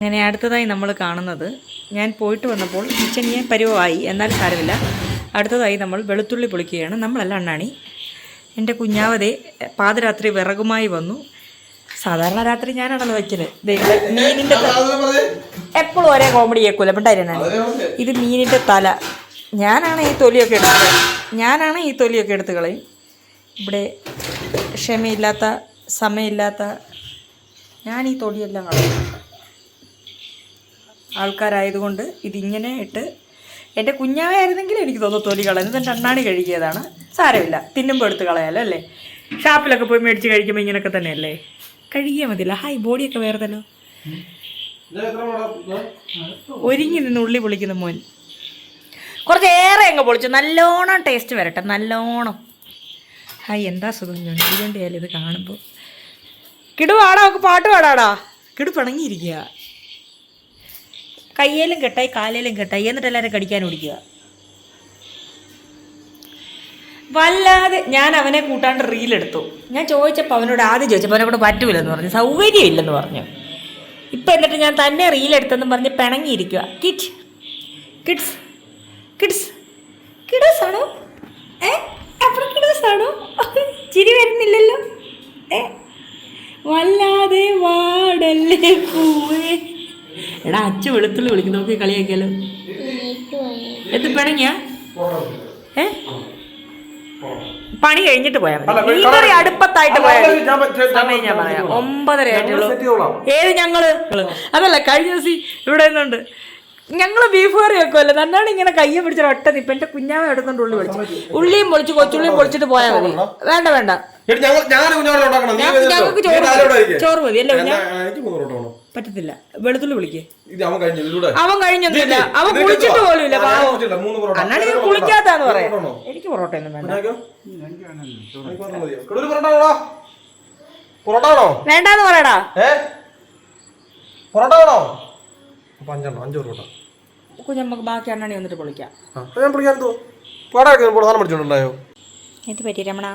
അങ്ങനെ അടുത്തതായി നമ്മൾ കാണുന്നത്, ഞാൻ പോയിട്ട് വന്നപ്പോൾ കിച്ചണിയെ പരുവമായി, എന്നാൽ സാരമില്ല. അടുത്തതായി നമ്മൾ വെളുത്തുള്ളി പൊളിക്കുകയാണ്. നമ്മളല്ല അണ്ണാണി. എൻ്റെ കുഞ്ഞാവതേ പാതിരാത്രി വിറകുമായി വന്നു. സാധാരണ രാത്രി ഞാനാണല്ലോ വയ്ക്കല്. മീനിൻ്റെ എപ്പോഴും ഒരേ കോമഡി കേൾക്കൂല പെട്ടായിരുന്നു. ഇത് മീനിൻ്റെ തല. ഞാനാണ് ഈ തൊലിയൊക്കെ എടുത്ത് കളയും. ഇവിടെ ക്ഷമയില്ലാത്ത സമയമില്ലാത്ത ഞാൻ ഈ തൊലിയെല്ലാം കളയും. ആൾക്കാരായതുകൊണ്ട് ഇതിങ്ങനെ ഇട്ട്, എൻ്റെ കുഞ്ഞാവായിരുന്നെങ്കിലും എനിക്ക് തോന്നുന്നു തൊലി കളയുന്നത്. എൻ്റെ അണ്ണാണി കഴുകിയതാണ്. സാരമില്ല, തിന്നുമ്പോൾ എടുത്ത് കളയാലോ അല്ലേ. ഷാപ്പിലൊക്കെ പോയി മേടിച്ച് കഴിക്കുമ്പോൾ ഇങ്ങനെയൊക്കെ തന്നെയല്ലേ, കഴുകിയാൽ മതിയല്ലോ. ഹായ്, ബോഡിയൊക്കെ വേർതല്ലോ. ഒരുങ്ങി നിന്ന് ഉള്ളി പൊളിക്കുന്ന മോൻ കുറച്ചേറെ അങ്ങ് പൊളിച്ചു. നല്ലോണം ടേസ്റ്റ് വരട്ടെ, നല്ലോണം. ഹായ്, എന്താ സുഖം ഞൊണ്ടിയാലും ഇത് കാണുമ്പോൾ. കിടു പാടാ, ഒക്കെ പാട്ട് പാടാടാ. കിടു പിണങ്ങിയിരിക്കുക. കയ്യേലും കെട്ടായി കാലേലും കെട്ടായി, എന്നിട്ട് എല്ലാവരും കടിക്കാൻ ഓടിക്കുക. വല്ലാതെ ഞാൻ അവനെ കൂട്ടാണ്ട് റീലെടുത്തു. ഞാൻ ചോദിച്ചപ്പോൾ അവനോട് അവനെ കൂടെ പറ്റൂലെന്ന് പറഞ്ഞു, സൗകര്യമില്ലെന്ന് പറഞ്ഞു. ഇപ്പം എന്നിട്ട് ഞാൻ തന്നെ റീലെടുത്തെന്ന് പറഞ്ഞ് പിണങ്ങിയിരിക്കുക. കിഡ്സ് ആണോ? അപ്പോൾ കിഡ്സ് ആണോ? ചിരി വരുന്നില്ലല്ലോ. വല്ലാതെ വാടല്ലേ പൂവേ. എടാ, അച്ഛ വെളുത്തുള്ളി വിളിക്കും, നോക്കി കളിയാക്കിയാലോ. എന്ത് പിണങ്ങിയാ? പണി കഴിഞ്ഞിട്ട് പോയാൽ മതി. ഈ അടുപ്പത്തായിട്ട് പോയാൽ സമയം ഞാൻ പറയാം. 9:30 ആയിട്ടുള്ളൂ. ഏത് ഞങ്ങള്? അതല്ല, കഴിഞ്ഞ ദിവസം ഇവിടെ നിന്നുണ്ട് ഞങ്ങൾ ബീഫ് കറി വെക്കുമല്ലോ. നന്നാണ് ഇങ്ങനെ കയ്യെ പിടിച്ച ഒട്ട നിപ്പ്. എൻ്റെ കുഞ്ഞാവ എടുത്തോണ്ട് ഉള്ളി പൊളിച്ചു, ഉള്ളിയും പൊളിച്ച് കൊച്ചുള്ളിയും പൊളിച്ചിട്ട് പോയാൽ മതി. വേണ്ട, ഞങ്ങൾക്ക് ചോറ് മതി. അല്ലേ, പറ്റത്തില്ല. വെളുത്തുള്ളി വിളിക്കേ. അവൻ കഴിഞ്ഞൊന്നുമില്ല, അവൻ കുളിച്ചിട്ട് പോലും ഇല്ല. അന്നാണ് ഇത് കുളിക്കാത്താന്ന് പറയാം. എനിക്ക് പൊറോട്ട ഒന്നും വേണ്ട. വേണ്ടാന്ന് പറയടാ. നമുക്ക് ബാക്കി അണ്ണാണി വന്നിട്ട് പൊളിക്കാം. എന്ത് പറ്റി രമണ?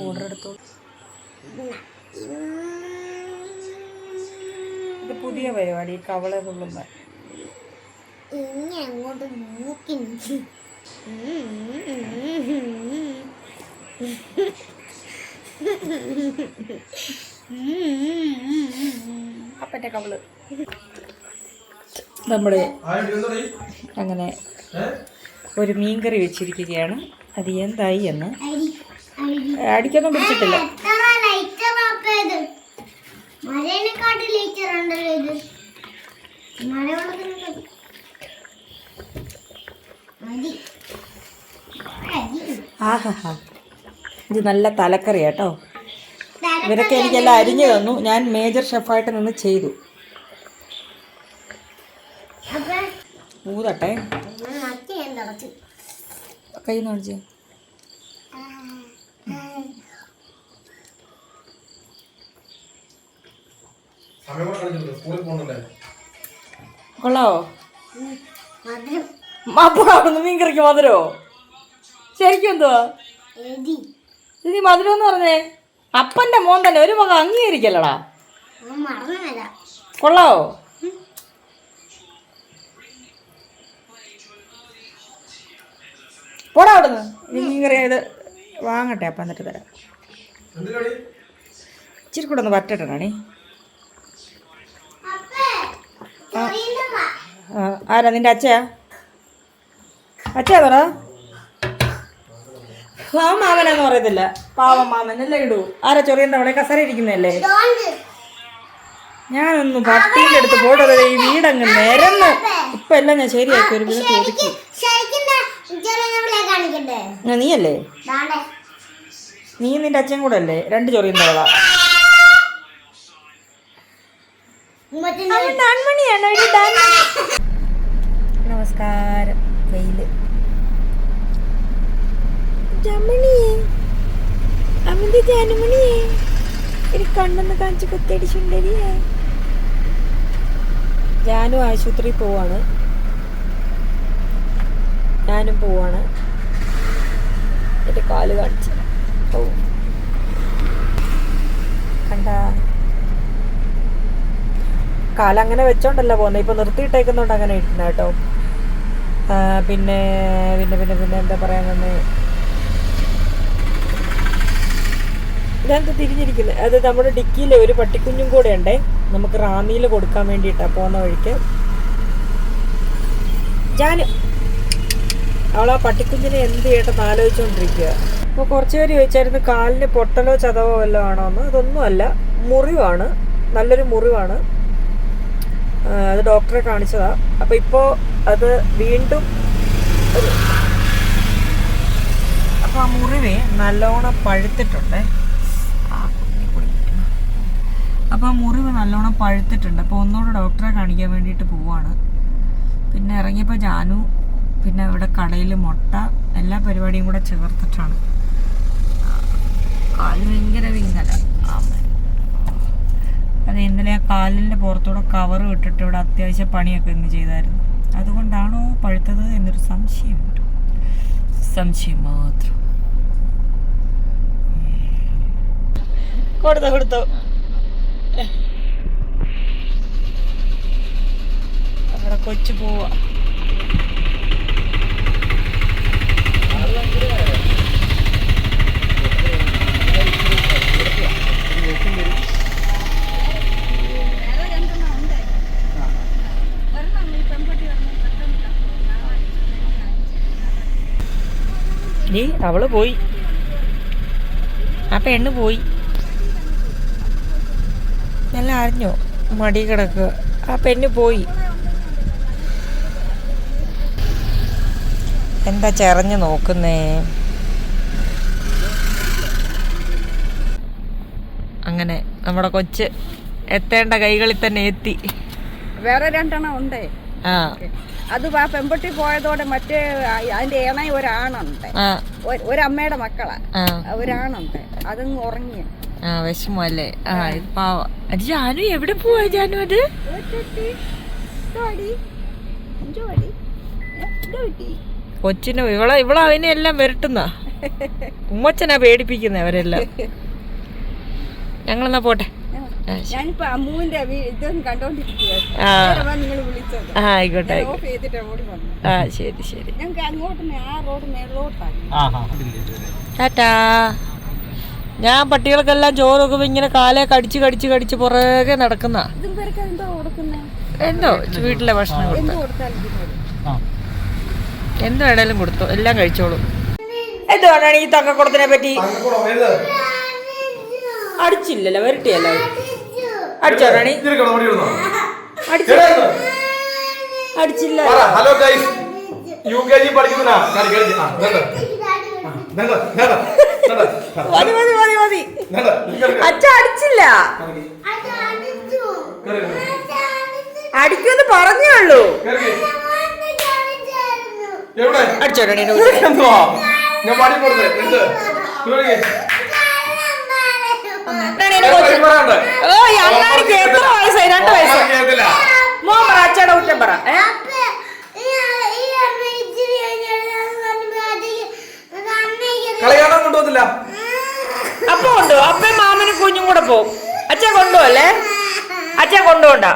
ഓർഡർ എടുത്തു. ഇത് പുതിയ പരിപാടി, കവള തുള്ളുമ്പ. അപ്പൻ്റെ കവള് നമ്മൾ അങ്ങനെ ഒരു മീൻകറി വെച്ചിരിക്കുകയാണ്. അത് എന്തായി എന്ന് അടിക്കൊന്നും പിടിച്ചിട്ടില്ല. ആഹാ, ഇത് നല്ല തലക്കറി കേട്ടോ. ഇവരൊക്കെ എനിക്കെല്ലാം അരിഞ്ഞു തന്നു. ഞാൻ മേജർ ഷെഫായിട്ട് നിന്ന് ചെയ്തു. ഊതട്ടെ, കൈ നോടിച്ച്. കൊള്ളാവോ? അപ്പോഴാണ് മീൻകറിക്ക് മധുരോ? ശരിക്കും എന്തുവാ ഇത് മധുരം എന്ന് പറഞ്ഞേ? അപ്പൻ്റെ മോൻ തന്നെ ഒരു മകൻ അംഗീകരിക്കല്ലടാ. കൊള്ളാവോ? പോടാ അവിടുന്ന്. മീൻകറി ഇത് വാങ്ങട്ടെ, അപ്പം എന്നിട്ട് തരാം. ഇച്ചിരി കൂടെ ഒന്ന് വറ്റട്ടണേ. ആരാ നിന്റെ അച്ഛയാ? പറ. മാമനാന്ന് പറയത്തില്ല, പാവം മാമൻ അല്ലേ. ഇടൂ. ആരാ ചൊറിയണ്ട അവിടെ കസര ഇരിക്കുന്നല്ലേ? ഞാനൊന്നും പട്ടീൻ്റെ അടുത്ത് പോട്ടത്. ഈ വീടങ്ങ് നിരന്ന്. ഇപ്പം എല്ലാം ഞാൻ ശരിയാക്കി ഒരു വിധത്തിൽ ഒതുക്കി. നീയല്ലേ? നീ നിന്റെ അച്ഛൻ കൂടെ അല്ലേ? 2 ചൊറിയുന്നവളാ. നമസ്കാരം. വെയില് ജമണിയേ, അവന്റെ ജാനുമണിയേ, എനിക്ക് കണ്ണൊന്ന് കാണിച്ച് കുത്തടിച്ചുണ്ടരിയേ. ജാനു ആശുപത്രിയിൽ പോവാണ്, ഞാനും പോവാണ്. എൻ്റെ കാല് കാണിച്ച്. ഓ കണ്ട കാലങ്ങനെ വെച്ചോണ്ടല്ല പോകുന്നത്, ഇപ്പൊ നിർത്തിയിട്ടേക്കുന്നോണ്ട് അങ്ങനെ ഇരിക്കുന്ന കേട്ടോ. പിന്നെ പിന്നെ പിന്നെ പിന്നെ എന്താ പറയാൻ തന്നെ, ഇതെന്താ തിരിഞ്ഞിരിക്കുന്നത്? അത് നമ്മുടെ ഡിക്കിയിലെ ഒരു പട്ടിക്കുഞ്ഞും കൂടെ ഉണ്ടേ, നമുക്ക് റാന്നിയിൽ കൊടുക്കാൻ വേണ്ടിയിട്ടാണ് പോകുന്ന വഴിക്ക്. അവളാ പട്ടിക്കുഞ്ഞിനെ എന്ത് ചെയ്യട്ടെന്ന് ആലോചിച്ചുകൊണ്ടിരിക്കുക. അപ്പോൾ കുറച്ച് പേര് ചോദിച്ചായിരുന്നു കാലിന് പൊട്ടലോ ചതവോ വല്ലതും ആണോ എന്ന്. അതൊന്നുമല്ല, മുറിവാണ്, നല്ലൊരു മുറിവാണ്. അത് ഡോക്ടറെ കാണിച്ചതാ. അപ്പോൾ ഇപ്പോൾ അത് വീണ്ടും അപ്പോൾ ആ മുറിവേ നല്ലോണം പഴുത്തിട്ടുണ്ട്. അപ്പോൾ ആ മുറിവ് നല്ലോണം പഴുത്തിട്ടുണ്ട്. അപ്പോൾ ഒന്നുകൂടെ ഡോക്ടറെ കാണിക്കാൻ വേണ്ടിയിട്ട് പോവാണ്. പിന്നെ ഇറങ്ങിയപ്പോൾ ജാനു, പിന്നെ ഇവിടെ കടയിൽ മുട്ട, എല്ലാ പരിപാടിയും കൂടെ ചേർത്തിട്ടാണ്. കാല് ഭയങ്കര വിങ്ങല. അത് ഇന്നലെ ആ കാലിൻ്റെ പുറത്തൂടെ കവറ് ഇട്ടിട്ട് ഇവിടെ അത്യാവശ്യം പണിയൊക്കെ ഇന്ന് ചെയ്തായിരുന്നു. അതുകൊണ്ടാണോ പഴുത്തത് എന്നൊരു സംശയമുണ്ട്. സംശയം മാത്രം. കൊടുത്തോ അവിടെ കൊച്ചു പോവാ. അവള് പോയി, ആ പെണ്ണ് പോയി. എല്ലാം അറിഞ്ഞോ? മടി കിടക്കുക. ആ പെണ്ണ് പോയി. എന്താ ചെറഞ്ഞു നോക്കുന്നേ? അങ്ങനെ നമ്മുടെ കൊച്ച് എത്തേണ്ട കൈകളിൽ തന്നെ എത്തി. വേറെ രണ്ടെണ്ണം ഉണ്ട്. അത് ആ പെൺപൊട്ടി പോയതോടെ മറ്റേ അതിന്റെ ഏണ ഒരാണുണ്ട്, ഒരമ്മയുടെ മക്കളാ, ഒരാണുണ്ട്. അതങ്ങ് ഉറങ്ങി. വിഷമല്ലേ? ജാനു എവിടെ പോവാ ജാനു? അത് കൊച്ചിനെ ഇവളെ അതിനെ എല്ലാം വരട്ടുന്ന ഉമ്മച്ചനാ പേടിപ്പിക്കുന്ന അവരെല്ലാം. ഞങ്ങളെന്നാ പോട്ടെ. ഞാനിപ്പോ അമ്മുവിന്റെ ഇതൊന്നും കണ്ടോണ്ടിരിക്കുക. ആയിക്കോട്ടെ. ശരി ശരി. ഞങ്ങൾക്ക് അങ്ങോട്ട് ആ റോഡ് മേലോട്ടാണ്. ടാറ്റാ. ഞാൻ പട്ടികൾക്കെല്ലാം ചോറൊക്കെ ഇങ്ങനെ കാലേ കടിച്ച് കടിച്ച് കടിച്ച് പുറകെ നടക്കുന്ന എന്തോ വീട്ടിലെ ഭക്ഷണം എന്ത് വേണേലും കൊടുത്തു, എല്ലാം കഴിച്ചോളും. എന്തുവാണ് ഈ തങ്കക്കുടത്തിനെ പറ്റി? അടിച്ചില്ലല്ലോ, വരട്ടിയല്ലോ. അടിച്ചോ റാണി? അടിച്ചില്ല. ഹലോ ഗൈസ്, യുകെജി പഠിക്കുന്ന അച്ഛ അടിച്ചില്ല, അടിക്കുമെന്ന് പറഞ്ഞേ ഉള്ളൂ. അടിച്ചോ റാണി? ഞാൻ പാടി കൊടുത്തേ. എത്ര വയസ്സായി? 2 വയസ്സ്. മോൻ പറ, അച്ഛയുടെ കുറ്റം പറ. അപ്പൊ കൊണ്ടു, അപ്പയും മാമനും കുഞ്ഞും കൂടെ പോവും. അച്ഛൻ കൊണ്ടുപോല്ലേ? അച്ഛൻ കൊണ്ടുപോണ്ട.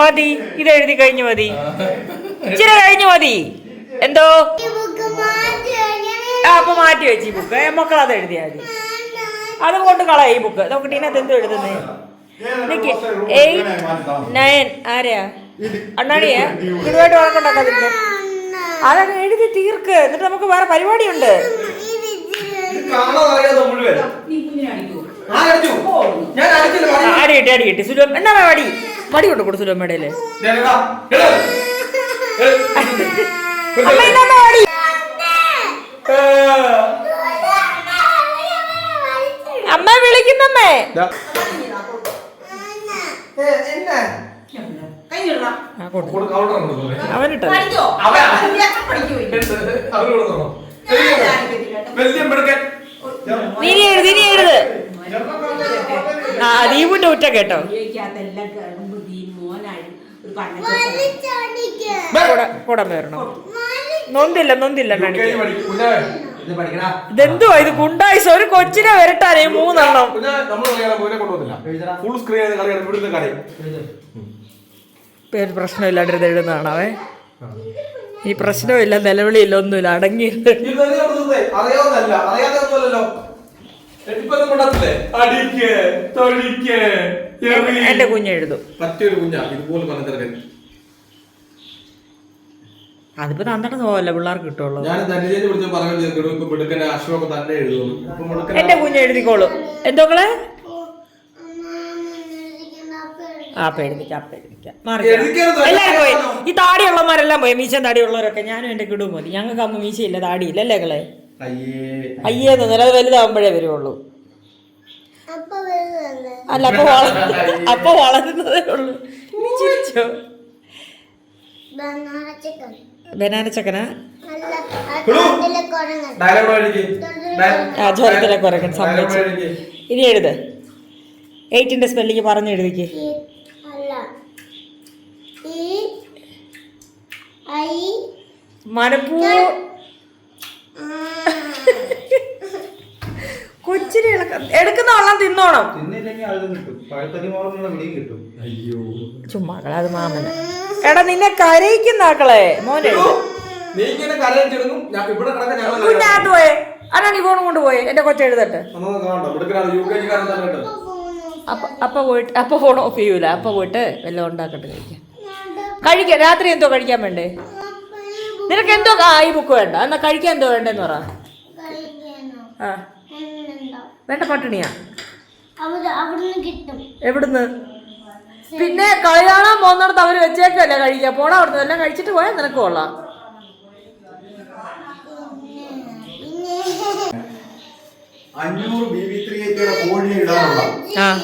മതി, ഇതെഴുതി കഴിഞ്ഞു മതി, ഇച്ചിരി കഴിഞ്ഞു മതി. എന്തോ അപ്പൊ മാറ്റി വെച്ച് ഈ ബുക്ക് മക്കളത് എഴുതിയാ മതി. അതും കൊണ്ട് കളയാ ഈ ബുക്ക്. നോക്കട്ടെ ഇതിനകത്ത് എന്തോ എഴുതുന്നേ. 8, 9 ആരെയാ? അണ്ണാടിയാ? ഇതുമായിട്ട് വഴക്കുണ്ടാക്കാതിരിക്കാൻ. അതൊക്കെ എഴുതി തീർക്ക്, എന്നിട്ട് നമുക്ക് വേറെ പരിപാടിയുണ്ട്. അടി കിട്ടി സുലഭം. എന്നാ വടി വടി കൊണ്ട് കൊടു സുലഭമ്മയുടെ. അമ്മ എന്നാ വടി? അമ്മ വിളിക്കുന്നമ്മേ. അവനിട്ടോ നീ എഴുത്. ദീപുന്റെ കുറ്റ കേട്ടോ. കൂടെ വരണോ? നൊന്തില്ല ഇതെന്തുവാ ഇത് ഗുണ്ടായിസ്? ഒരു കൊച്ചിനെ വരട്ടാനേ 3 എണ്ണം. ഫുൾ സ്ക്രീൻ കളിയാണ് ഇവിടുത്തെ കളി. പേര് പ്രശ്നമില്ലാണ്ടിരുന്ന് എഴുതുന്നതാണവേ. ഈ പ്രശ്നമില്ല, നിലവിളിയില്ല, ഒന്നുമില്ല, അടങ്ങി. അറിയാവുന്നല്ല, അറിയാതൊന്നുമല്ലല്ലോ. എന്റെ കുഞ്ഞെഴുതും. മറ്റൊരു കുഞ്ഞാ ഇതുപോലെ പറഞ്ഞിട്ട് അതിപ്പോ തന്നിട്ട് പോവല്ല, പിള്ളേർക്ക് കിട്ടുള്ളൂ. ഞാൻ ധന്യജയെ കുറിച്ച് പറയുന്നത് അശോക് തന്നെ എഴുതുന്നു. എന്റെ കുഞ്ഞ് എഴുതിക്കോളും. എന്തോക്കളെ എല്ലാരും പോയി. ഈ താടിയുള്ളമാരെല്ലാം പോയി, മീശ താടിയുള്ളവരൊക്കെ. ഞാനും എന്റെ കിടും മതി. ഞങ്ങൾക്ക് അമ്മ മീശയില്ല, താടിയില്ല അല്ലേ കളെ? അയ്യേന്ന് നിലത് വലുതാവുമ്പോഴേ വരുവുള്ളൂ. അല്ല, അപ്പൊ വളരുന്നതേ ഉള്ളൂ. നീ ചിരിച്ചോ? ബനാന ചക്കനാ? ചോരത്തിലെ കുരങ്ങൻ സമ്മതിച്ചു. ഇനി എഴുത്. 8ന്റെ സ്പെല്ലിങ് പറഞ്ഞു എഴുതിക്ക്. കൊച്ചിനെ എടുക്കുന്ന വെള്ളം തിന്നോണം. ചുമ്മാക്കളെ, അത് മാമന്. എടാ നിന്നെ കരയിക്കുന്നാക്കളെ മോനെ. കുഞ്ഞാത്ത് പോയെ അതാണ് ഈ ഫോണും കൊണ്ട് പോയെ. എന്റെ കൊച്ചെഴുതട്ടെ. അപ്പൊ ഫോൺ ഓഫ് ചെയ്യൂല. അപ്പൊ പോയിട്ട് വല്ലതും ഉണ്ടാക്കട്ടെ, കഴിക്കാൻ. രാത്രി എന്തോ കഴിക്കാൻ വേണ്ടേ നിനക്ക്? എന്തോ ഈ ബുക്ക് വേണ്ട, എന്നാ കഴിക്കാൻ എന്തോ വേണ്ടെന്ന് പറ. ആ വേണ്ട, പട്ടിണിയാ. എവിടുന്ന്? പിന്നെ കളി കാണാൻ പോകുന്നിടത്ത് അവര് വെച്ചേക്കല്ലേ കഴിക്കാൻ. പോണ അവിടുന്ന് എല്ലാം കഴിച്ചിട്ട് പോയാൽ നിനക്ക് കൊള്ളാം.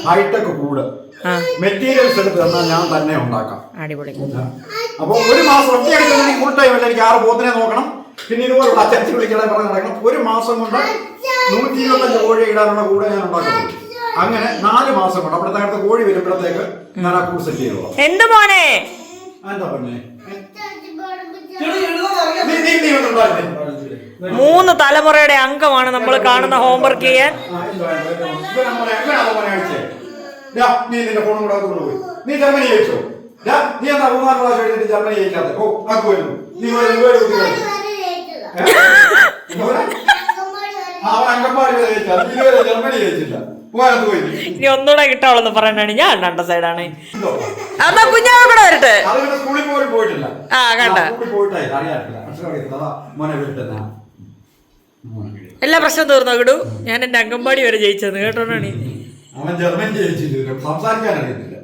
ഹൈടെക് കൂട് മെറ്റീരിയൽസ് എടുത്ത് തന്നാൽ ഞാൻ തന്നെ ഉണ്ടാക്കാം. അടിപൊളി. അപ്പൊ ഒരു മാസം ഒറ്റയടിക്ക് ഫുൾ ടൈം അല്ല, എനിക്ക് 6 പോത്തിനെ നോക്കണം. പിന്നെ ഇതുപോലുള്ള അച്ചടിച്ച് വിളിക്കണേ പറഞ്ഞ് നടക്കണം. ഒരു മാസം കൊണ്ട് 125 കോഴി ഇടാനുള്ള കൂടെ ഞാൻ ഉണ്ടാക്കുന്നു. അങ്ങനെ 4 മാസം കൊണ്ട് അവിടുത്തെ അടുത്ത കോഴി വരുമ്പോഴത്തേക്ക് ഞാൻ ആ കൂട് സെറ്റ് ചെയ്തോളാം. എന്ത് മോനെ? എന്താ പിന്നെ 3 തലമുറയുടെ അംഗമാണ് നമ്മൾ കാണുന്ന ഹോംവർക്ക് ചെയ്യാൻ. നീ നിന്റെ ഫോണും കൂടെ കൊണ്ടുപോയി. നീ ജർമ്മനി ജയിച്ചോ? നീ എന്താ 3-4 പ്രാവശ്യം എഴുതിട്ട് ജർമ്മനി ജയിക്കാതെ? ഓ ആക്കുമായിരുന്നു. നീ ജർമ്മനി ജയിച്ചില്ല. ഇനി ഒന്നുകൂടെ കിട്ടാവുള്ളൂ പറയണാണ്. ഞാൻ 2 സൈഡാണ്. എന്നാ കുഞ്ഞാവ കൂടെ വരട്ടെ. സ്കൂളിൽ പോലും പോയിട്ടില്ല. ആ കണ്ട എല്ലാ പ്രശ്നം തീർന്നോ കിടു? ഞാൻ എന്റെ അംഗൻവാടി വരെ ജയിച്ചത് കേട്ടോണാണ്. അവൻ ജർമ്മനി ജയിച്ചില്ല, സംസാരിക്കാൻ അറിയത്തില്ല.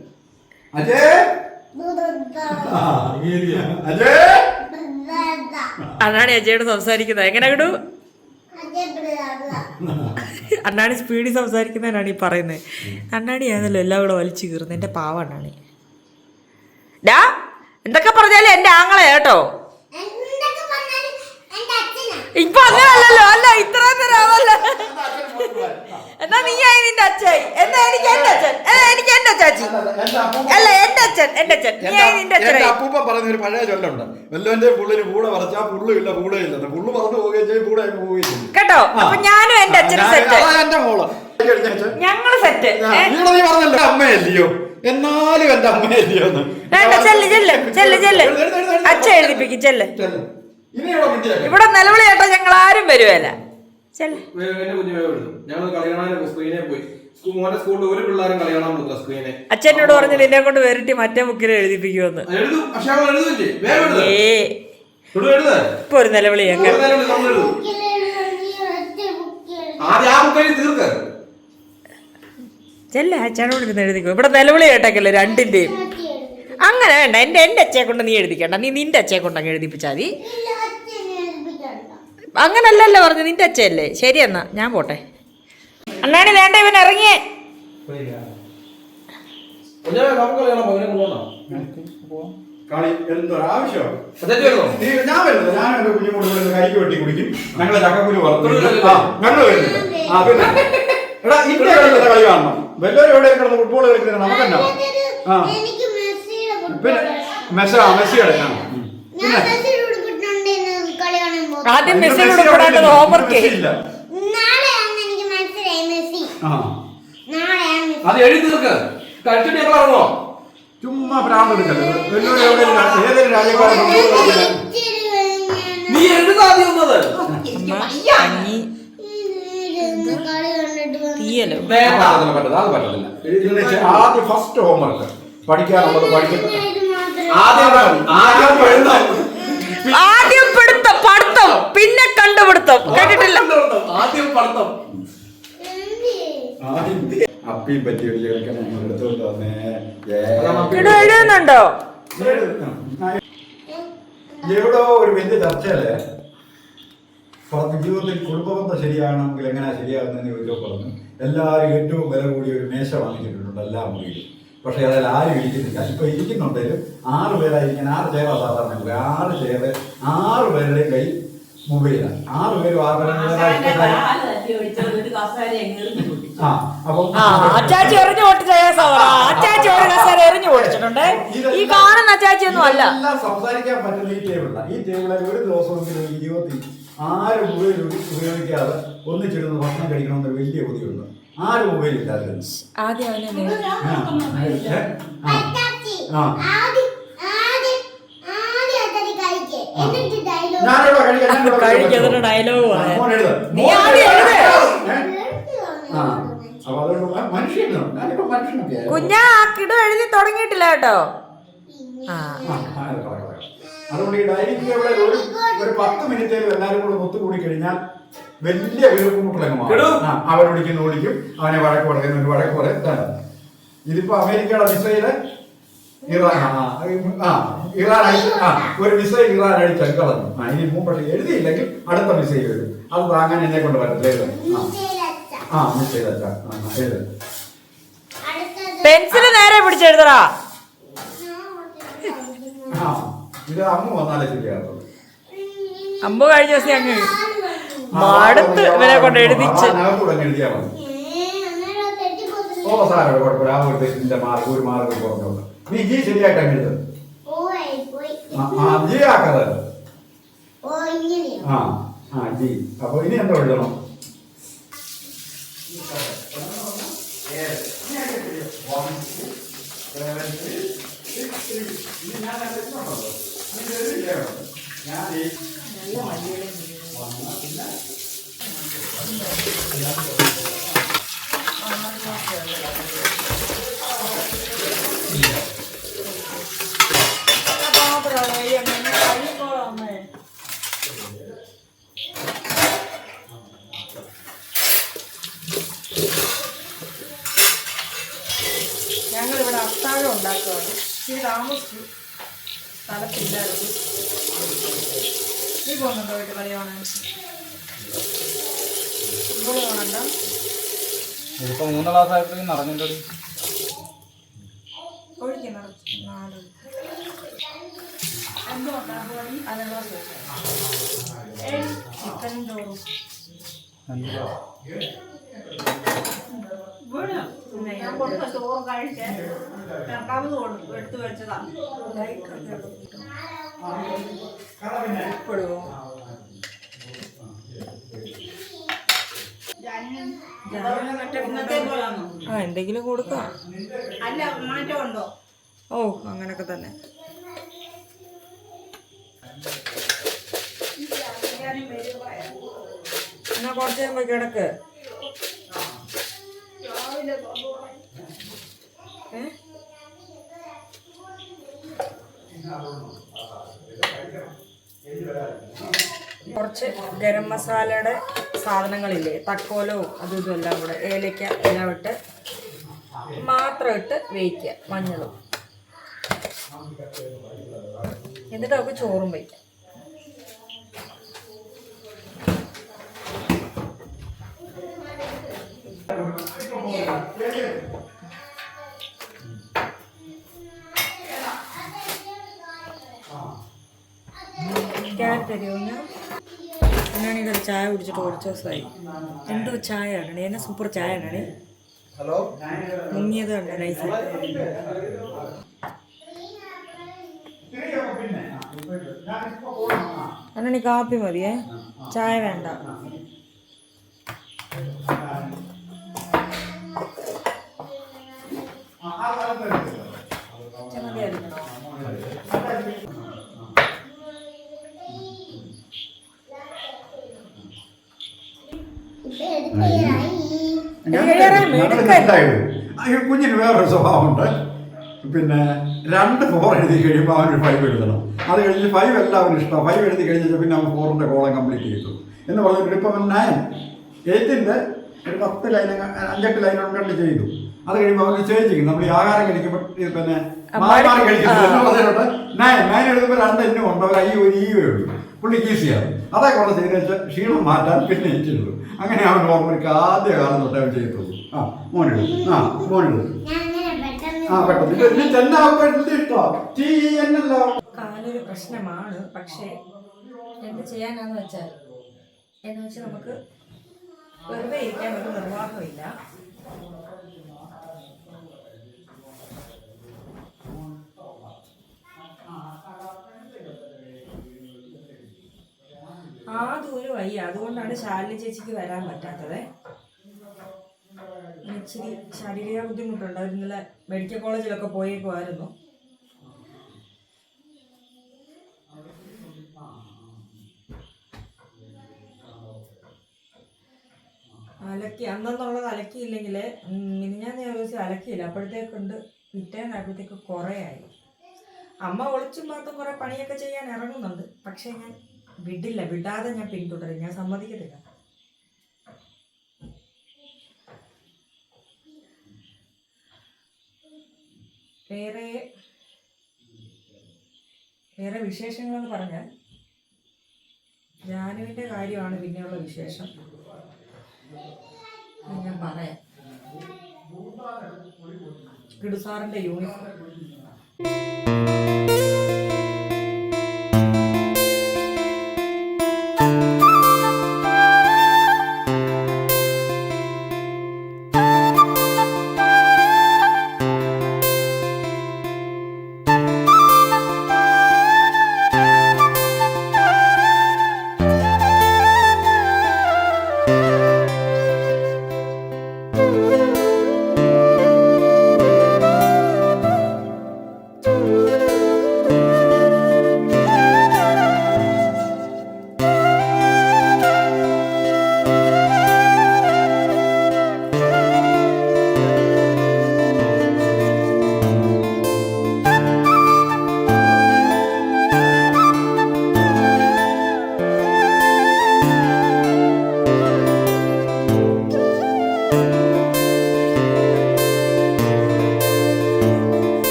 അണ്ണാണി അജയോട് സംസാരിക്കുന്നത് എങ്ങനെ കിടു? അണ്ണാണി സ്പീഡിൽ സംസാരിക്കുന്നതിനാണ് ഈ പറയുന്നത്. അണ്ണാണി ആണല്ലോ എല്ലാം കൂടെ വലിച്ചു കീറുന്നത്. എന്റെ പാവ അണ്ണാണി. ഡാ എന്തൊക്കെ പറഞ്ഞാലും എന്റെ ആങ്ങളെ കേട്ടോ. ഇപ്പൊ അങ്ങനല്ലോ. അല്ല ഇത്ര തരാമല്ല. എന്നാ നീ ആയി നിന്റെ അച്ഛായി. എന്നാ എനിക്ക് എന്റെ അച്ഛൻ. എനിക്ക് എന്റെ ചാച്ചി. അല്ല എന്റെ അച്ഛൻ. എന്റെ അച്ഛൻ. നീ ആയി നിന്റെ അച്ഛൻ. അപ്പൂപ്പ പറയുന്ന ഒരു പഴയ ചൊല്ലുണ്ട്, വല്ലവന്റെ പുള്ളിന് പൂള പറിച്ചാ പുള്ളില്ല പൂളയില്ല. പുള്ളു പറഞ്ഞു പോവുകയും ചെയ്യും, പൂള പോവുകയും ചെയ്യും കേട്ടോ. അപ്പൊ ഞാനും എന്റെ അച്ഛനും സെറ്റ്. എന്റെ മോള് ഞങ്ങള് സെറ്റ്. നീ പറഞ്ഞല്ലോ അമ്മയല്ലയോ, എന്നാലും എന്റെ അമ്മയല്ലയോ. വേണ്ട ചെല്ല് ചെല്ല് ചെല്ല് ചെല്ല്. അച്ഛൻ എഴുതിപ്പിക്കും ചെല്ല്. ഇവിടെ നിലവിളി കേട്ടോ ഞങ്ങൾ ആരും വരുവല്ല. അച്ഛനോട് പറഞ്ഞു നിന്നെ കൊണ്ട് വരട്ടി മറ്റേ ബുക്കിൽ എഴുതിപ്പിക്കുമെന്ന്. ഇപ്പൊ ഒരു നിലവിളി ചെല്ല. അച്ഛനോട് ഇരുന്ന് എഴുതിക്കോ. ഇവിടെ നിലവിളി കേട്ടേക്കല്ലേ 2ന്റെയും. അങ്ങനെ വേണ്ട. എന്റെ അച്ഛയെ കൊണ്ട് നീ എഴുതിക്കണ്ട. നീ നിന്റെ അച്ഛയെ കൊണ്ടങ്ങ് എഴുതിപ്പിച്ചാൽ മതി. അങ്ങനല്ലല്ലോ പറഞ്ഞു, നിന്റെ അച്ഛയല്ലേ. ശരി എന്നാ ഞാൻ പോട്ടെ. അണ്ണാണി വേണ്ട, ഇവൻ ഇറങ്ങിയേ. കരിക്ക് വെട്ടി കുടിക്കും. ഞങ്ങളെ ചക്കക്കുരു കളി കാണണം. വല്ലവരും എവിടെ കിടന്ന് ഫുട്ബോൾ കളിക്കുന്നത് നമുക്കെന്നാ. മെസ്സിയുടെ പിന്നെ ആദ്യം മെസ്സിനോട് കൂടാണ്ടത് ഹോംവർക്ക് ഇല്ല. നാളെയാണെന്ന് എനിക്ക് മനസ്സിലായി മെസ്സി. ആ നാളെയാണ് മെസ്സി. അത് എഴുതി തീർക്ക്. കഴിച്ചിട്ട് ഞങ്ങൾ ഇറങ്ങോ? ചുമ്മാ ഭ്രാന്ത് എടുക്കല്ലേ. ഏതൊരു രാജ്യക്കാരൻ ഇച്ചിരി നീ എഴുതാതെ വന്നത് കഞ്ഞി ഇരുന്ന് കളി കണ്ടിട്ട് വന്ന് തീയലോ പറ്റത്തില്ല. അത് പറ്റത്തില്ല. ആദ്യം ഫസ്റ്റ് ഹോംവർക്ക് പഠിക്കാനുള്ളത് പഠിക്കുന്നത്. ഇത് മാത്രമേ ആദ്യം പഠിത്തം പിന്നെ കണ്ടുപിടുത്തം കേട്ടിട്ടില്ല. ആദ്യം പഠിത്തം. എന്ത്? അപ്പിയും പറ്റി കേൾക്കാൻ ഞങ്ങൾ എടുത്തോണ്ട് വന്നേ. കിടു എഴുതുന്നുണ്ടോ? എവിടോ ഒരു വലിയ ചർച്ചയില് പറഞ്ഞു ജീവിതത്തിൽ കുടുംബബന്ധം ശരിയാണെങ്കിൽ എങ്ങനെയാ ശരിയാകുന്നതെന്ന് ചോദിച്ചോ പറഞ്ഞു എല്ലാവരും ഏറ്റവും വില കൂടിയ ഒരു മേശ വാങ്ങിച്ചിട്ടുണ്ട് എല്ലാ മുറിയിലും. പക്ഷെ അതിൽ ആരും ഇരിക്കുന്നില്ല. ഇപ്പൊ ഇരിക്കുന്നുണ്ടെങ്കിലും 6 പേരായിരിക്കാൻ 6 ചെയറാ സാധാരണ 6 ചെയറ് 6 പേരുടെയും കൈ മൊബൈലാണ്. 6 പേരും 6 അച്ചാച്ചി എറിഞ്ഞു പൊട്ടിച്ച അച്ചാച്ചി ഒരു കസേര എറിഞ്ഞു പൊട്ടിച്ചിട്ടുണ്ട്. ഈ കാണുന്ന അച്ചാച്ചി ഒന്നും അല്ല. എല്ലാം സംസാരിക്കാൻ പറ്റുന്ന ഈ ടേബിളിലാണ്. ഈ ടേബിളിൽ ഒരു ദിവസമെങ്കിലും ജീവിതത്തിൽ 6 മൊബൈൽ ഉപയോഗിക്കാതെ ഒന്നിച്ചിടുന്ന ഭക്ഷണം കഴിക്കണമെന്നൊരു വലിയ ബുദ്ധിയുണ്ട്. 6 മൊബൈൽ ഇല്ലാതെ ആദ്യം അവനെ അച്ചാച്ചി, ആ. ആദ്യം അച്ചാച്ചി കഴിക്ക്. എന്നിട്ട് dialogue. കഴിക്കതൊരു ഡയലോഗ് നീ മോൻ ആദ്യം എഴുത്. ആ അപ്പൊ അതുകൊണ്ട് മനുഷ്യനാണ്. ഞാനിപ്പോ മനുഷ്യനൊക്കെ കുഞ്ഞാ കിടു എഴുതി തുടങ്ങിയിട്ടില്ല കേട്ടോ. ആ അതുകൊണ്ട് ഈ ഡൈനിങ് ടേബിളിൽ ഒരു 10 മിനിറ്റേലും എല്ലാവരും കൂടെ ഒത്തുകൂടി കഴിഞ്ഞാൽ വലിയ വീർപ്പുമുട്ടലങ്ങ് മാറും. അവനോടിക്കുന്ന ഓടിക്കും, അവനെ വഴക്ക് പറയുന്ന ഒരു വഴക്ക് പറയും. ഇതിപ്പോ അമേരിക്കയുടെ മിസൈല് ഇറാൻ ഒരു മിസൈൽ ഇറാൻ അടിച്ച് കളഞ്ഞു. ഇനി പക്ഷെ എഴുതിയില്ലെങ്കിൽ അടുത്ത മിസൈൽ വരും. അത് താങ്ങാൻ എന്നെ കൊണ്ട് പറ്റില്ല. മിസൈൽ അച്ഛാ എഴുത. പെൻസില് നേരെ പിടിച്ചെഴുതടാ. ഇത് അമ്മ വന്നാലേ ശരിയാകുള്ളൂ. അമ്പ് കഴിഞ്ഞ ദിവസം അങ്ങ് മടുത്ത് ഇവരെ കൊണ്ട് എഴുതിച്ച്. കൂടെ എഴുതിയാ മതി. ഓ സാറേ കുഴപ്പമില്ല. ആ ഒരു തെറ്റിന്റെ മാർക്ക് ഒരു മാർക്ക് കുറഞ്ഞോളൂ. നീ ജി ശരിയായിട്ട് അങ്ങ് എഴുതും. ജി ആക്കാതെ ജി. അപ്പൊ ഇനി എന്താ എഴുതണം? ഞങ്ങളിവിടെ അത്താഴം ഉണ്ടാക്കുകയാണ്. ഈ താമസിച്ചു സ്ഥലത്തില്ലായിരുന്നു. നീ പോകുന്നുണ്ടോ വീട്ടിൽ കളി കാണാൻ? ഫുട്ബോൾ കാണണ്ട. ഇതിപ്പോ 3 ക്ലാസ് ആയപ്പോഴേക്കും നടന്നിട്ടോ. ഒഴിക്ക് നിറച്ച് 4 എന്തോ അതിനുള്ള ചിക്കനും ചോറും ഞാൻ കൊടുത്ത ചോറ് കഴിച്ച് രണ്ടാമത് എടുത്തു വെച്ചതാണ്. ഇപ്പോഴും ഇന്നത്തെ പോലാണോ? എന്തെങ്കിലും കൊടുക്കാം. അല്ല മാറ്റമുണ്ടോ? ഓ അങ്ങനൊക്കെ തന്നെ. എന്നാ കുറച്ച് കഴിയുമ്പോ കിടക്ക്. കുറച്ച് ഗരം മസാലയുടെ സാധനങ്ങളില്ലേ, തക്കോലവും അതും ഇതും എല്ലാം കൂടെ, ഏലയ്ക്ക എല്ലാം ഇട്ട് മാത്രം ഇട്ട് വേവിക്കുക. മഞ്ഞളും എന്നിട്ട് നമുക്ക് ചോറും വയ്ക്കാം. ക്യാരറ്റ് തരുമോ? ഞാനീ ചായ കുടിച്ചിട്ട് കുറച്ച് ദിവസമായി. എന്തോ ചായ ആണ്, എന്നെ സൂപ്പർ ചായ ആണ്. മുങ്ങിയത് കണ്ട നൈസ്. അണ്ണാ കാപ്പി മതിയേ, ചായ വേണ്ട. കുഞ്ഞിന് വേറൊരു സ്വഭാവമുണ്ട്. പിന്നെ 2 4 എഴുതി കഴിയുമ്പോൾ അവനൊരു 5 എഴുതണം. അത് കഴിഞ്ഞ് 5 എല്ലാവരും ഇഷ്ടമാണ്. 5 എഴുതി കഴിഞ്ഞാൽ പിന്നെ അവൻ 4ന്റെ കോളം കംപ്ലീറ്റ് ചെയ്തു എന്ന് പറഞ്ഞിട്ട് ഇപ്പം അവൻ 9 8ന്റെ ഒരു 10 ലൈൻ 5-8 ലൈൻ കണ്ട് ചെയ്തു. അത് കഴിയുമ്പോൾ അവന് ചേഞ്ച് ചെയ്യും. നമ്മൾ ഈ ആഹാരം കഴിക്കുമ്പോൾ പിന്നെ മാറി കഴിക്കുന്നത് 9 എഴുതുമ്പോൾ 2 എന്നും ഉണ്ട്. അവർ ഒരു ഈവേ ഉള്ളൂ. പുള്ളിക്ക് ഈസിയാണ്. അതേ കുറച്ച് ചെയ്ത് വെച്ചാൽ ക്ഷീണം മാറ്റാൻ പിന്നെ എഴുതുള്ളൂ. അങ്ങനെ അവൻ നോർമലിക്ക് ആദ്യ കാലം തൊട്ടേ അവൻ ചെയ്യത്തുള്ളൂ. മോനെഴുതും കാലൊരു പ്രശ്നമാണ്. പക്ഷേ എന്ത് ചെയ്യാനാന്ന് വെച്ചാൽ നമുക്ക് വെറുതെ ഇരിക്കാൻ ഒരു നിർവാഹമില്ല. ആദ്യം വയ്യ, അതുകൊണ്ടാണ് ശാലിനി ചേച്ചിക്ക് വരാൻ പറ്റാത്തത്. ഇച്ചിരി ശാരീരിക ബുദ്ധിമുട്ടുണ്ട്. അവർ ഇന്നലെ മെഡിക്കൽ കോളേജിലൊക്കെ പോയേക്കുമായിരുന്നു. അലക്കി അന്നെന്നുള്ളത് അലക്കിയില്ലെങ്കിൽ ഞാൻ ദിവസം അലക്കിയില്ല. അപ്പോഴത്തേക്കുണ്ട് പിറ്റേന്നായപ്പോഴത്തേക്ക് കുറേ ആയി. അമ്മ ഒളിച്ചും പാത്തും കുറേ പണിയൊക്കെ ചെയ്യാൻ ഇറങ്ങുന്നുണ്ട്. പക്ഷേ ഞാൻ വിടാതെ ഞാൻ പിന്തുടരും. ഞാൻ സമ്മതിക്കത്തില്ല. വേറെ വിശേഷങ്ങളെന്ന് പറഞ്ഞാൽ ജാനുവിൻ്റെ കാര്യമാണ് പിന്നെയുള്ള വിശേഷം. ഞാൻ പറയാം. കിടുസാറിൻ്റെ യൂണിഫോം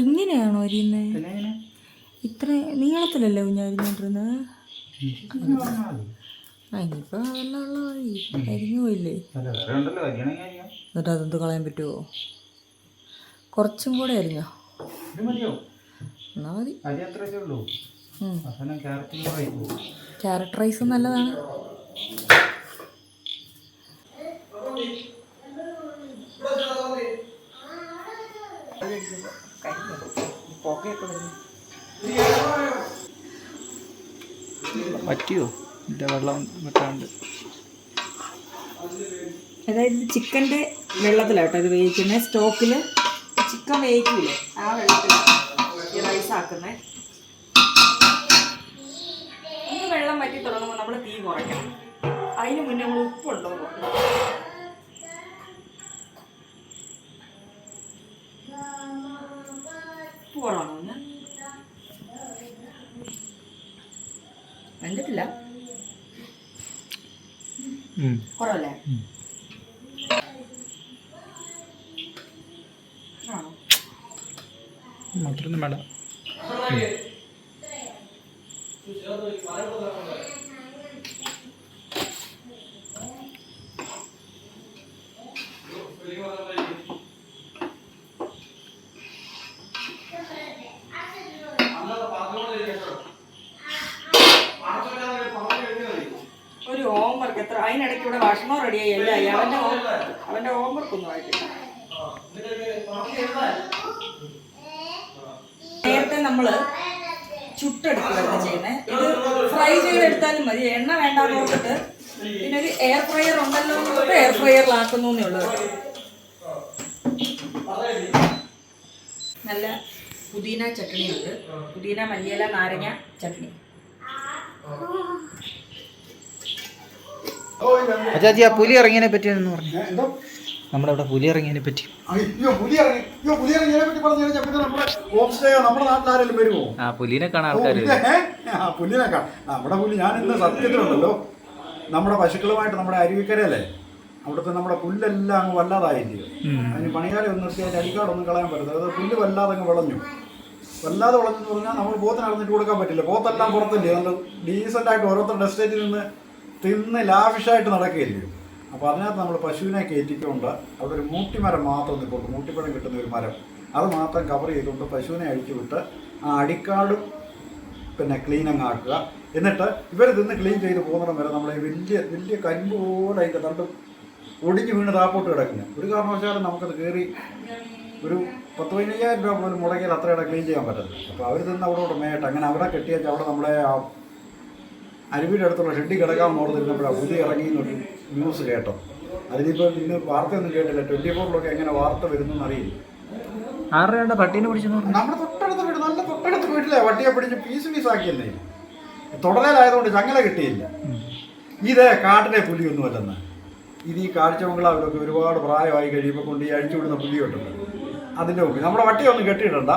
ഇങ്ങനെയാണോ അരിയുന്നത്? ഇത്ര നീളത്തിലല്ലേ കുഞ്ഞരിഞ്ഞോണ്ടിരുന്നത്? ഇനിയിപ്പോൾ അതെല്ലാം ഉള്ള വഴി അരിഞ്ഞു പോയില്ലേ? എന്നിട്ട് അതെന്ത് കളയാൻ പറ്റുമോ? കുറച്ചും കൂടെ അരിഞ്ഞോ? എന്നാ മതി. ക്യാരറ്റ് റൈസ് നല്ലതാണ്. പറ്റിയോ ഇതിൻ്റെ വെള്ളം വിട്ടാണ്ട്? അതായത് ചിക്കൻ്റെ വെള്ളത്തിലാട്ടോ ഇത് വേവിക്കുന്നത്. സ്റ്റോക്കിൽ ചിക്കൻ വേവിക്കില്ലേ, ആ വെള്ളത്തിലാണ് ഈ റൈസ് ആക്കുന്നത്. ഒന്ന് വെള്ളം വറ്റി തുടങ്ങുമ്പോൾ നമ്മൾ തീ കുറയ്ക്കണം. അതിന് മുന്നേ നമ്മൾ ഉപ്പുണ്ടോ നോക്കണം. ഉപ്പ് കുറവാണോ? ഒന്ന് വെന്തിട്ടില്ല, കുറവല്ലേ? ആണോ? മാത്രമൊന്നും വേണ്ട. അതിനിടയ്ക്ക് ഇവിടെ ഭക്ഷണം റെഡിയായി എല്ലായി. അവന്റെ ഹോംവർക്ക് ഒന്നും ആയിട്ടില്ല. നേരത്തെ നമ്മള് ചുട്ടെടുക്കുകയാണ് ചെയ്യുന്നത്. ഇത് ഫ്രൈ ചെയ്തെടുത്താലും മതി, എണ്ണ വേണ്ടാന്ന് നോക്കിട്ട്. പിന്നെ ഒരു എയർ ഫ്രയർ ഉണ്ടല്ലോ എന്നിട്ട് എയർ ഫ്രയറിലാക്കുന്നു എന്നേ ഉള്ളൂ. നല്ല പുതിന ചട്നിയുണ്ട്, പുതിന മല്ലിയില നാരങ്ങ ചട്നി. അച്ചാച്ചി ആ പുലി ഇറങ്ങിയതിനെ പറ്റി എന്ന് പറഞ്ഞു. എന്തോ നമ്മുടെ അവിടെ പുലി ഇറങ്ങിയതിനെ പറ്റി. അയ്യോ പുലി ഇറങ്ങിയതിനെ പറ്റി പറഞ്ഞു കഴിഞ്ഞാൽ പിന്നെ നമ്മുടെ ഹോം സ്റ്റേ നമ്മുടെ നാട്ടിൽ ആരെങ്കിലും വരുമോ? ആ പുലിനെ കാണാൻ ആൾക്കാർ. പുല്ലിനെ കാണാം. നമ്മുടെ പുല്ല് ഞാൻ ഇന്ന് സത്യത്തിലുണ്ടല്ലോ, നമ്മുടെ പശുക്കളുമായിട്ട് നമ്മുടെ അരുവിക്കരയല്ലേ, അവിടുത്തെ നമ്മുടെ പുല്ലെല്ലാം അങ്ങ് വല്ലാതായില്ലയോ. അതിന് പണിക്കാരെ ഒന്നും നിർത്തി അതിൻ്റെ അടിക്കാടൊന്നും കളയാൻ പറ്റില്ല. അത് പുല്ല് വല്ലാതെ അങ്ങ് വിളഞ്ഞു. വല്ലാതെ വിളഞ്ഞെന്ന് പറഞ്ഞാൽ നമ്മൾ പോത്തിന് അറിഞ്ഞിട്ട് കൊടുക്കാൻ പറ്റില്ല. പോത്തെല്ലാം പുറത്തില്ലേ, നമ്മൾ ഡീസൻ്റായിട്ട് ഓരോരുത്തരുടെ എസ്റ്റേറ്റിൽ നിന്ന് തിന്ന് ലാവിഷായിട്ട് നടക്കുകയില്ലയോ. അപ്പോൾ അതിനകത്ത് നമ്മൾ പശുവിനെ കയറ്റിക്കൊണ്ട് അവിടെ ഒരു മൂട്ടിമരം മാത്രം നിൽക്കുള്ളൂ, മൂട്ടിപ്പഴം കിട്ടുന്ന ഒരു മരം, അത് മാത്രം കവർ ചെയ്തുകൊണ്ട് പശുവിനെ അഴിച്ചു വിട്ട് ആ അടിക്കാടും പിന്നെ ക്ലീനങ്ങ് ആക്കുക. എന്നിട്ട് ഇവർ തിന്ന് ക്ലീൻ ചെയ്ത് പോകുന്നിടം വരെ നമ്മളെ വലിയ കരിമ്പ് പോലെ അതിൻ്റെ തണ്ട് ഒടിഞ്ഞ് വീണ് താപ്പോട്ട് കിടക്കുന്നത്. ഒരു കാരണവശാലും നമുക്കത് കയറി ഒരു 10-15,000 രൂപ പോലും മുടക്കിയാൽ അത്രയുടെ ക്ലീൻ ചെയ്യാൻ പറ്റത്തില്ല. അപ്പോൾ അവർ തിന്ന് അവിടെ മേട്ട് അങ്ങനെ അവിടെ കെട്ടിയാൽ അവിടെ നമ്മളെ ആ അരുവിയുടെ അടുത്തുള്ള ഷെഡി കിടക്കാമെന്ന് ഓർത്തിരുന്നപ്പോഴാണ് പുലി ഇറങ്ങി എന്നൊരു ന്യൂസ് കേട്ടോ. അതിനിപ്പോൾ ഇന്ന് വാർത്തയൊന്നും കേട്ടില്ല. 24-ലൊക്കെ എങ്ങനെ വാർത്ത വരുന്നെന്ന് അറിയില്ല. ആരുടെ പട്ടീനെ പിടിച്ചെന്ന് പറഞ്ഞു. നമ്മുടെ തൊട്ടടുത്ത വീട്, നല്ല തൊട്ടടുത്ത് വീട്ടിലെ പട്ടിയെ പിടിച്ച് പീസാക്കിയെന്നേ. തുടരലായതുകൊണ്ട് ചങ്ങല കിട്ടിയില്ല. ഇത് കാട്ടിലെ പുലിയൊന്നുമല്ലെന്ന്. ഇത് ഈ കാഴ്ചമംഗളാവിലൊക്കെ ഒരുപാട് പ്രായമായി കഴിയുമ്പോൾ കൊണ്ട് ഈ അഴിച്ചുവിടുന്ന പുലിയുണ്ടല്ലോ, അതിൻ്റെ മുമ്പിൽ നമ്മുടെ പട്ടിയെ ഒന്നും കെട്ടിയിടണ്ട,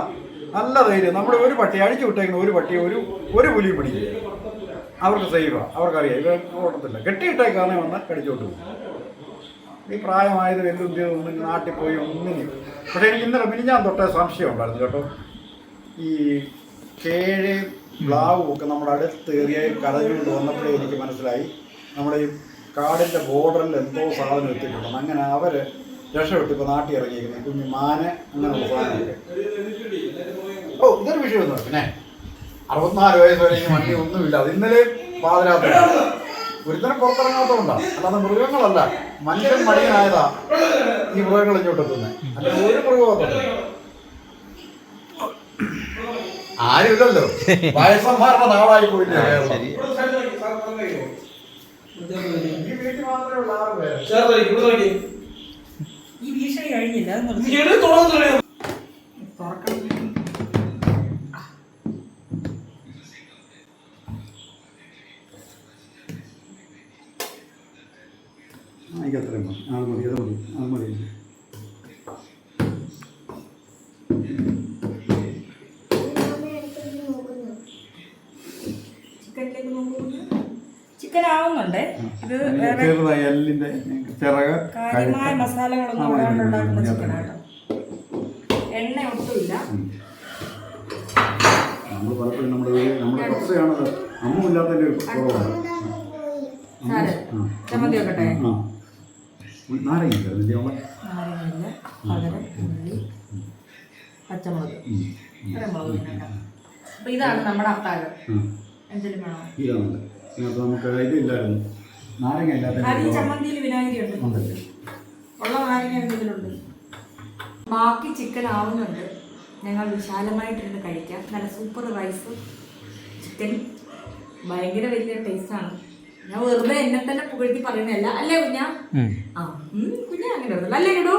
നല്ല ധൈര്യം. നമ്മുടെ ഒരു പട്ടി അഴിച്ചു വിട്ടേക്കുന്ന ഒരു പട്ടിയെ ഒരു പുലിയും പിടിക്കില്ല. അവർക്ക് സേഫാണ്, അവർക്കറിയാം ഇവർ ഓട്ടത്തില്ല. കെട്ടിയിട്ടേക്കാന്നെ വന്ന് കടിച്ചോട്ട് പോകും. ഈ പ്രായമായത് ഒന്നും നാട്ടിൽ പോയി ഒന്നിനും. പക്ഷേ എനിക്ക് ഇന്നലെ മിനിഞ്ഞാൻ തൊട്ടേ സംശയം ഉണ്ടായിരുന്നു കേട്ടോ. ഈ കേഴ് പ്ലാവും ഒക്കെ നമ്മുടെ അടുത്ത് ഏറിയ കരഞ്ഞുകൊണ്ട് വന്നപ്പോഴേ എനിക്ക് മനസ്സിലായി നമ്മുടെ ഈ കാടിൻ്റെ ബോർഡറിൽ എന്തോ സാധനം എത്തിയിട്ടുണ്ടെന്ന്. അങ്ങനെ അവർ രക്ഷപ്പെട്ട് ഇപ്പോൾ നാട്ടിൽ ഇറങ്ങിയിരിക്കുന്നത് കുഞ്ഞു മാന് അങ്ങനെയുള്ള സാധനമൊക്കെ. ഓ ഇതൊരു വിഷയമൊന്നും. പിന്നെ 64 വയസ്സ് വരെ ഈ വണ്ടി ഒന്നുമില്ല. അത് ഇന്നലെ പാതിരാത്രി ഒരുത്തരം പുറത്തിറങ്ങാത്തതുകൊണ്ടാണ്, അല്ലാതെ മൃഗങ്ങളല്ല. മനുഷ്യൻ മടിയനായതാ ഈ മൃഗങ്ങൾ ഇങ്ങോട്ടെത്തുന്നത്. അല്ലെങ്കിൽ ഒരു മൃഗമൊക്കെ ആരുമില്ലല്ലോ, വയസ്സന്മാരുടെ നാടായി പോയില്ലേ കേരളം. ഈ വീട്ടിൽ മാത്രമേ ഉള്ള 6 പേര്. ഈ ഭീഷണി കഴിഞ്ഞില്ല, അത് തുറക്കണം. എനിക്ക് അത്രയും മതി, അത് മതി, അത് മതി. ചിക്കൻ ആവുന്നുണ്ട്. ഇത് ചെറുതായി എല്ലിന്റെ ചിറക് കാര്യമായ മസാലകളൊന്നും ഇടാണ്ട് ഉണ്ടാക്കുന്ന ചിക്കനാണ്. എണ്ണ ഒട്ടുമില്ല. നമ്മൾ പലപ്പോഴും നമ്മുടെ കുറച്ചാണത് അമ്മില്ലാത്തതിന്റെ കുറവാണ്. ചമ്മന്തി വെക്കട്ടെ. നാരങ്ങ നാരങ്ങയില്ല, പകരം ഉള്ളി, പച്ചമുളക്, മുളക് വേണ്ട. അപ്പൊ ഇതാണ് നമ്മുടെ അത്താഴം. എന്തെങ്കിലും വേണോ? ഇതാണ് നമുക്ക് ഇതില്ലായിരുന്നു, നാരങ്ങ അത് ഈ ചമ്മന്തിയിൽ വിനാഗിരി ഉണ്ട്, ഉള്ള നാരങ്ങ എന്തെങ്കിലുണ്ട്. ബാക്കി ചിക്കൻ ആവുന്നുണ്ട്. ഞങ്ങൾ വിശാലമായിട്ടിരുന്ന് കഴിക്കാം. നല്ല സൂപ്പർ റൈസ് ചിക്കൻ ഭയങ്കര വലിയ ടേസ്റ്റാണ്. ഞാൻ വെറുതെ എന്നെ തന്നെ പുകഴ്ത്തി പറയുന്നതല്ല, അല്ലേ കുഞ്ഞാ? ആ കുഞ്ഞാ അങ്ങനെ ഉണ്ടല്ലോ അല്ലേ ഇടൂ.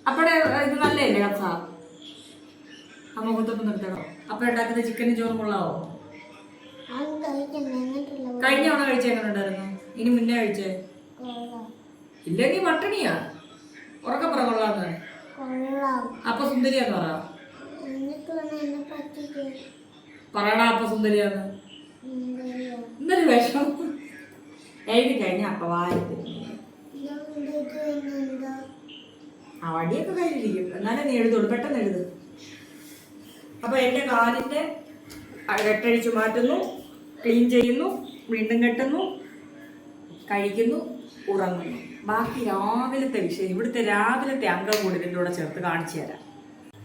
അപ്പടെ ഇത് നല്ലതല്ലേ കപ്സ? ആ മുഖത്തൊപ്പം നിർത്തണോ? അപ്പ ഉണ്ടാക്കുന്ന ചിക്കനും ചോറും കൊള്ളാവോ? കഴിഞ്ഞ തവണ കഴിച്ച എങ്ങനെ ഉണ്ടായിരുന്നു? ഇനി മുന്നേ കഴിച്ചേ? ഇല്ലെങ്കിൽ പട്ടിണിയാ. ഉറക്കം പറ കൊള്ളാന്ന്. അപ്പൊ സുന്ദരിയാന്ന് പറയടാ. അപ്പൊ സുന്ദരിയാന്ന് എന്തൊരു വിഷം. എഴുതി കഴിഞ്ഞ അപ്പൊ വായിക്കും. ആ വടിയൊക്കെ കയ്യിലിരിക്കും, എന്നാലും നീ എഴുതുള്ളൂ. പെട്ടെന്ന് എഴുത്. അപ്പൊ എന്റെ കാലിന്റെ കെട്ടഴിച്ചു മാറ്റുന്നു, ക്ലീൻ ചെയ്യുന്നു, വീണ്ടും കെട്ടുന്നു, കഴിക്കുന്നു, ഉറങ്ങുന്നു. ബാക്കി രാവിലത്തെ വിഷയം, ഇവിടുത്തെ രാവിലത്തെ അംഗം കൂടി ഇതിൻ്റെ കൂടെ ചേർത്ത് കാണിച്ചു തരാം.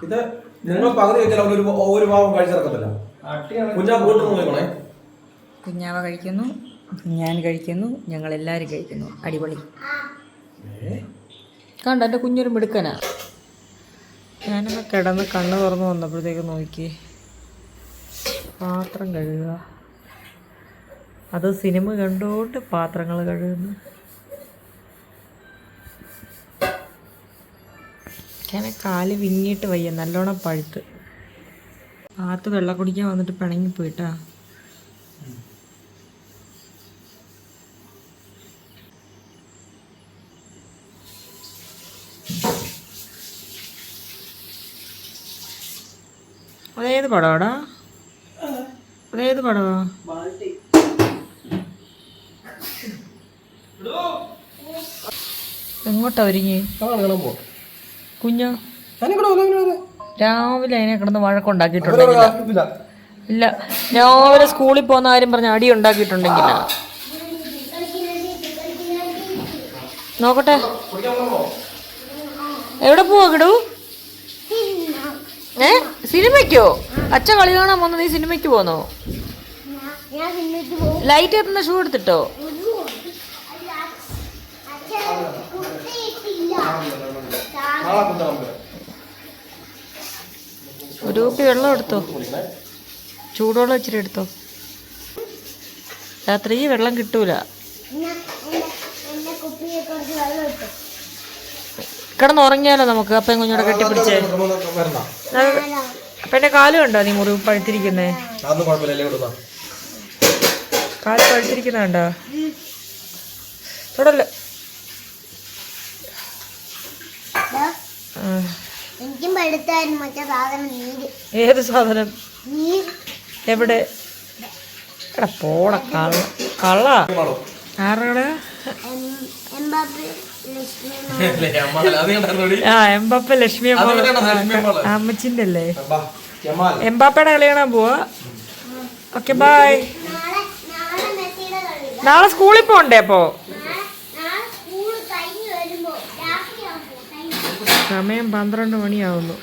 ഇത് നിങ്ങൾ പകുതി വെച്ചാൽ ഒരു ഭാവം കഴിച്ചിറക്കത്തില്ല. കുഞ്ഞാ പോയിട്ട് നോക്കണേ. കുഞ്ഞാവ കഴിക്കുന്നു. ഞാൻ കഴിക്കുന്നു, ഞങ്ങളെല്ലാവരും കഴിക്കുന്നു. അടിപൊളി. കണ്ട എൻ്റെ കുഞ്ഞൊരു മിടുക്കനാ. ഞാനൊന്ന് കിടന്ന് കണ്ണ് തുറന്ന് വന്നപ്പോഴത്തേക്ക് നോക്കി പാത്രം കഴുകുക. അത് സിനിമ കണ്ടുകൊണ്ട് പാത്രങ്ങൾ കഴുകുന്നു. ഞാൻ കാല് വിങ്ങിയിട്ട് വയ്യ, നല്ലോണം പഴുത്ത്. ആത്ത് വെള്ളം കുടിക്കാൻ വന്നിട്ട് പിണങ്ങിപ്പോയിട്ടാ. അതേത് പടവാടാ? അതേത് പടവാ? എങ്ങോട്ടാ ഒരുങ്ങി കുഞ്ഞോ? രാവിലെ അതിനെ കിടന്ന് വഴക്കുണ്ടാക്കിയിട്ടുണ്ടെങ്കില ഇല്ല, രാവിലെ സ്കൂളിൽ പോകുന്ന കാര്യം പറഞ്ഞ അടി ഉണ്ടാക്കിയിട്ടുണ്ടെങ്കില നോക്കട്ടെ. എവിടെ പോവാ കിടു? സിനിമയ്ക്കോ? അച്ഛൻ കളി കാണാൻ പോന്ന, നീ സിനിമയ്ക്ക് പോന്നോ? ഞാൻ നിന്നിട്ട് പോകും. ലൈറ്റ് എത്തുന്ന ഷൂ എടുത്തിട്ടോ? ഒരു കുപ്പി വെള്ളം എടുത്തോ, ചൂടുവെള്ളം ഇച്ചിരി എടുത്തോ. രാത്രി വെള്ളം കിട്ടൂല. കിടന്നുറങ്ങിയാലോ നമുക്ക്? അപ്പം കുഞ്ഞോടെ കെട്ടിപ്പിടിച്ചേ. അപ്പൊ എന്റെ കാല് കണ്ടോ നീ മുറിവ് പഴുത്തിരിക്കുന്നേ? കാല് പഴുത്തിരിക്കുന്ന കണ്ടോ? തൊടല്ല. എനിക്കും പഴുത്തായിരുന്നു മറ്റേ സാധനം, നീര്. ഏത് സാധനം? നീര്. എവിടെ? എടാ പോട കള്ള കള്ള. ആരുടെ? എംബാപ്പെ ലക്ഷ്മി. ആ എംബാപ്പ ലക്ഷ്മിയെ പോലെ. അമ്മച്ചിന്റെ അല്ലേ? എംബാപ്പയുടെ കളി കാണാൻ പോവാ. Okay bye. നാളെ മെസ്സിയുടെ കളി. നാളെ സ്കൂളിൽ പോണ്ടേ? അപ്പോ നാളെ സ്കൂൾ കഴിഞ്ഞ് വരുമ്പോ രാത്രിയാകുമ്പോ സമയം 12 മണിയാവുന്നു.